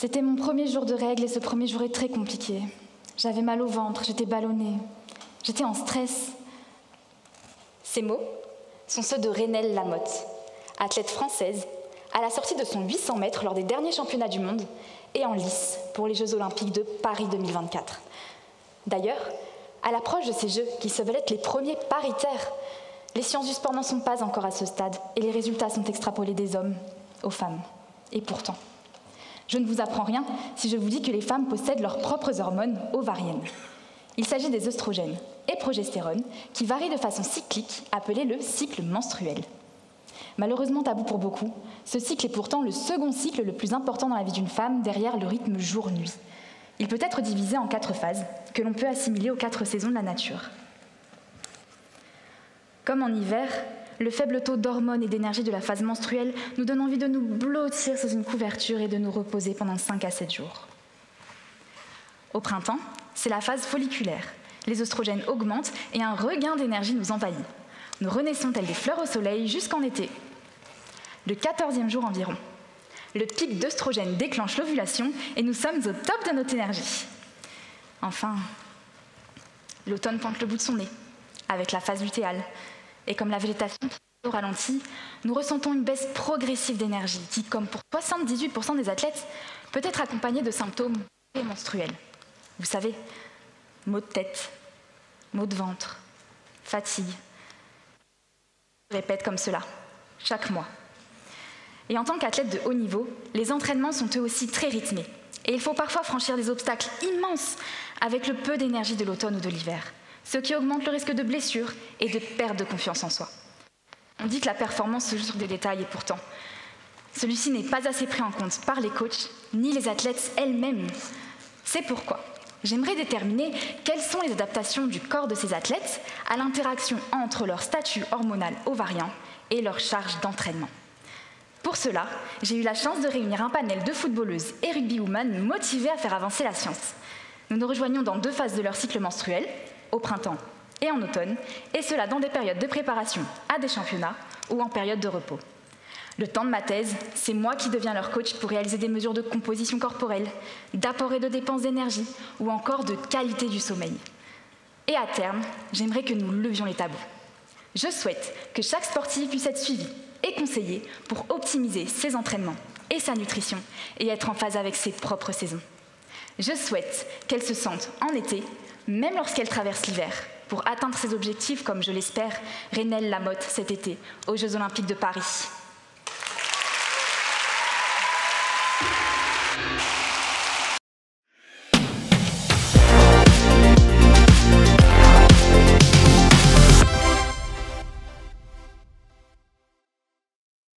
C'était mon premier jour de règles et ce premier jour est très compliqué. J'avais mal au ventre, j'étais ballonnée, j'étais en stress. Ces mots sont ceux de Raynelle Lamotte, athlète française, à la sortie de son 800 mètres lors des derniers championnats du monde et en lice pour les Jeux Olympiques de Paris 2024. D'ailleurs, à l'approche de ces Jeux, qui se veulent être les premiers paritaires, les sciences du sport n'en sont pas encore à ce stade et les résultats sont extrapolés des hommes aux femmes. Et pourtant, je ne vous apprends rien si je vous dis que les femmes possèdent leurs propres hormones ovariennes. Il s'agit des œstrogènes et progestérone qui varient de façon cyclique, appelée le cycle menstruel. Malheureusement tabou pour beaucoup, ce cycle est pourtant le second cycle le plus important dans la vie d'une femme derrière le rythme jour-nuit. Il peut être divisé en 4 phases, que l'on peut assimiler aux 4 saisons de la nature. Comme en hiver, le faible taux d'hormones et d'énergie de la phase menstruelle nous donne envie de nous blottir sous une couverture et de nous reposer pendant 5 à 7 jours. Au printemps, c'est la phase folliculaire. Les oestrogènes augmentent et un regain d'énergie nous envahit. Nous renaissons tels des fleurs au soleil jusqu'en été. Le 14e jour environ, le pic d'œstrogène déclenche l'ovulation et nous sommes au top de notre énergie. Enfin, l'automne pointe le bout de son nez, avec la phase lutéale. Et comme la végétation est au ralenti, nous ressentons une baisse progressive d'énergie qui, comme pour 78% des athlètes, peut être accompagnée de symptômes prémenstruels. Vous savez, maux de tête, maux de ventre, fatigue. Je répète comme cela, chaque mois. Et en tant qu'athlète de haut niveau, les entraînements sont eux aussi très rythmés. Et il faut parfois franchir des obstacles immenses avec le peu d'énergie de l'automne ou de l'hiver, ce qui augmente le risque de blessures et de perte de confiance en soi. On dit que la performance se joue sur des détails et pourtant, celui-ci n'est pas assez pris en compte par les coachs ni les athlètes elles-mêmes. C'est pourquoi j'aimerais déterminer quelles sont les adaptations du corps de ces athlètes à l'interaction entre leur statut hormonal ovarien et leur charge d'entraînement. Pour cela, j'ai eu la chance de réunir un panel de footballeuses et rugbywomen motivées à faire avancer la science. Nous nous rejoignons dans 2 phases de leur cycle menstruel, au printemps et en automne, et cela dans des périodes de préparation à des championnats ou en période de repos. Le temps de ma thèse, c'est moi qui deviens leur coach pour réaliser des mesures de composition corporelle, d'apport et de dépense d'énergie, ou encore de qualité du sommeil. Et à terme, j'aimerais que nous levions les tabous. Je souhaite que chaque sportif puisse être suivi et conseillé pour optimiser ses entraînements et sa nutrition et être en phase avec ses propres saisons. Je souhaite qu'elle se sente en été, même lorsqu'elle traverse l'hiver, pour atteindre ses objectifs comme, je l'espère, Raynelle Lamotte cet été aux Jeux Olympiques de Paris.